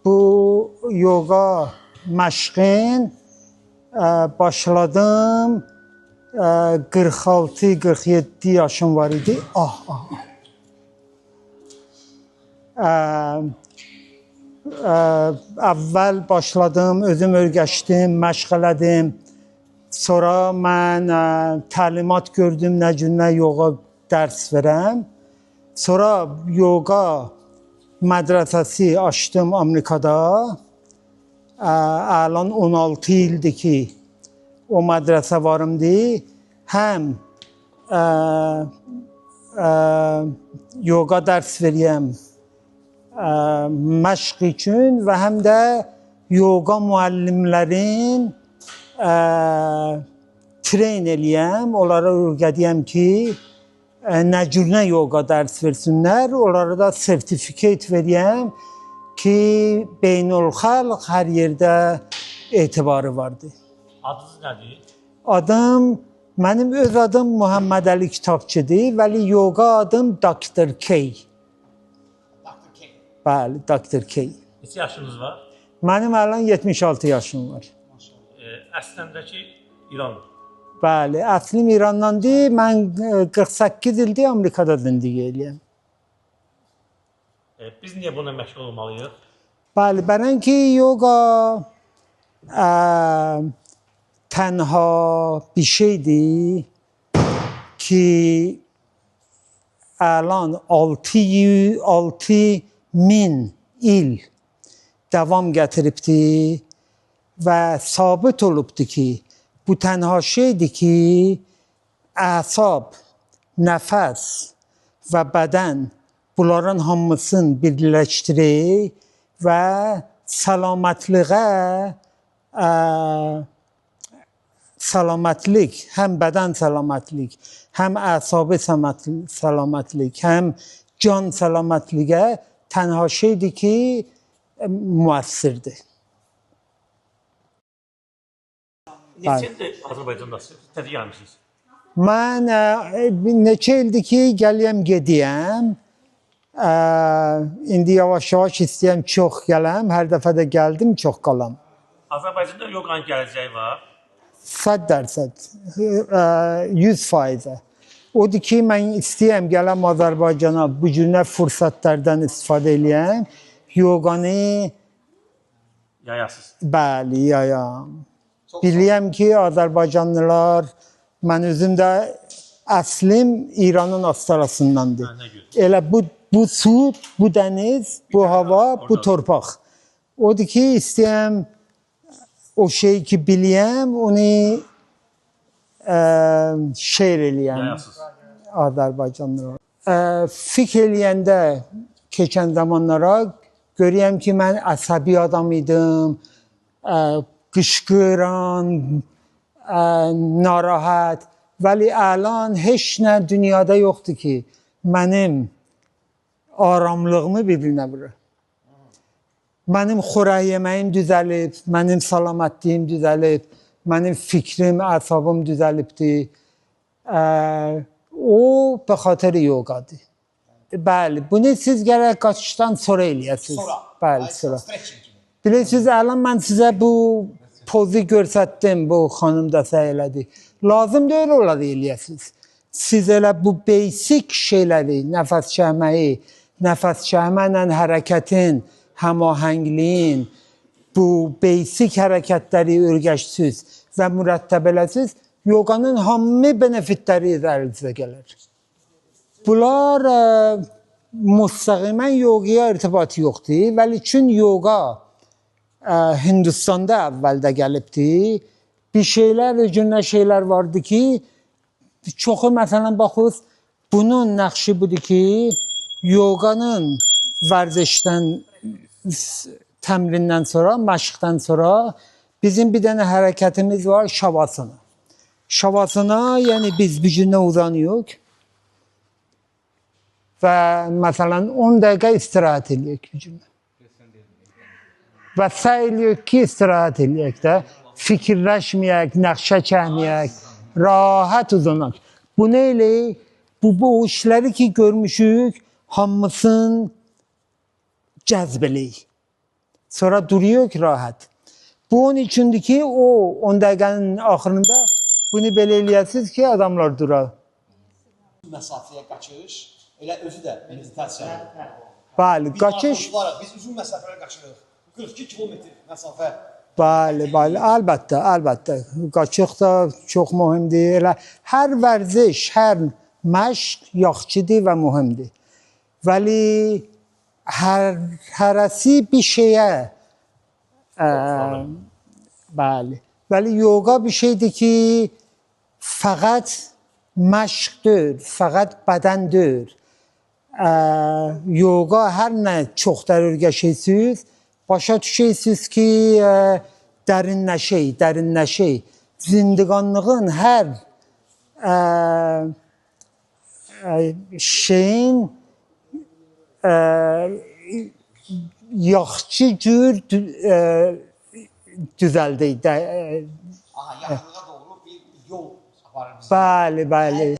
bu yoga məşqin başladım. 46-47 yaşım var idi. Əvvəl başladım, özüm öyrəşdim, məşq elədim. Sonra mən təlimat gördüm, nə cür nə yoga dərs verəm. Sonra yoga mədrəsəsi açdım Amerikada. Əlan 16 ildir ki, o mədrəsə varımdı. Həm yoga dərs verəyəm məşq üçün və həm də yoga müəllimlərin treyn eləyəm, onlara öyrədiyəm ki, nə cür nə yoga dərs versinlər, onlara da sertifikat verəyəm ki, beynəlxalq hər yerdə etibarı vardır. Adınız nədir? Adım, mənim öz adım Muhammed Ali Kitabçıdır, vəli yoga adım Dr. K. Dr. K. Bəli, Dr. K. Neçə yaşınız var? Mənim ələn 76 yaşım var. Əsləndəki İranlı. Bəli, əslim İrandandır. Mən 48 ildir Amerikada zindigi eləyəm. Biz niyə buna məşğul olmalıyıq? Bəli, bənənki yoga tənha bir şeydir ki, ələn 6,000 il davam gətiribdir və sabit olubdur ki, bu tənha şeydir ki, əsab, nəfəs və bədən bunların hamısını birləşdirir və salamatlik, həm bədən salamatlik, həm əsabi salamatlik, həm can salamatliyə tənha şeydir ki, müəssirdir. Neçə ildir Azərbaycandasınız? Təzə gəlmişsiniz. Mən neçə ildir ki, gəliyəm gediyəm. İndi yavaş-yavaş istəyəm çox gələm. Hər dəfə də gəldim, çox qalam. Azərbaycanda yoganın gələcəyi var. 100%, 100%. Odur ki, mən istəyəm gələm Azərbaycana, bu cürünə fürsətlərdən istifadə eləyəm. Yoganı yayasız. Bəli, yayam. Biliyəm ki, Azərbaycanlılar, mən özüm də əslim İranın astarasındandır. Elə bu su, bu dəniz, bu hava, bu torpaq. Odur ki, istəyəm o şeyi ki biliyəm, onu şeir eləyəm Azərbaycanlılar. Fikr eləyəndə keçən zamanlara görəyəm ki, mən əsəbi adam idim, qışqıran, narahat. Vəli əlan heç nə dünyada yoxdur ki, mənim aramlığımı bir-birinə vurur. Mənim xörək yeməyim düzəlib, mənim salamətliyim düzəlib, mənim fikrim, əsabım düzəlibdir. O, be xatir yogadır. Bəli, bunu siz gərək qaçışdan sonra eləyəsiniz. Bəli, sonra. Bilirsiniz, əlan mən sizə bu pozu görsətdim, bu xanım da səy elədi. Lazım deyil olar eləyəsiniz. Siz elə bu basic şeyləri, nəfəs çəkməyi, nəfəs çəkməklə hərəkətin, həmahəngliyin, bu basic hərəkətləri öyrəşsiz və mürəttəb eləsiz, yoganın hamı benefitləri üzərinizə gəlir. Bunlar müstəqimən yogaya irtibatı yoxdur, vəli çün yoga Hindistanda əvvəldə gəlibdir. Bir şeylər, cürünə şeylər vardı ki, çoxu məsələn baxız, bunun nəqşi budur ki, yoganın vərzişdən, təmrindən sonra, məşqdən sonra bizim bir dənə hərəkətimiz var, şavasana. Şavasana, yəni biz bir günə uzanıyıq və məsələn 10 dəqiqə istirahət edirik bir günə. Və səy eləyək ki, istirahət eləyək də, fikirləşməyək, nəqşə çəkməyək, rahat uzanaq. Bu nə eləyik? Bu işləri ki görmüşük, hamısını cəzb eləyik. Sonra duruyor ki rahat. Bu onun içindir ki o 10 dəqiqənin axırında bunu belə eləyəsiniz ki adamlar durar. Məsafəyə qaçış, elə özü də meditasiyadır. Bəli, Biz qaçış. maratonçularıq, biz uzun məsafələr qaçırıq. 42 kilometr məsafə. Bəli, bəli, əlbəttə, əlbəttə. Qaçıq da çox mühümdür. Elə hər vərziş, hər məşq yaxşıdır və mühümdür. Vəli hərəsi bir şeyə bəli. Vəli yoga bir şeydir ki fəqət məşqdir, fəqət bədəndir. Yoga hər nə çoxdur öyrəşirsiniz, başa düşürsünüz ki dərinləşək. Zindiqanlığın hər şeyin yaxşı cür düzəldi. Aha, yaxınlığa doğru bir yol aparır bizi. Bəli, bəli.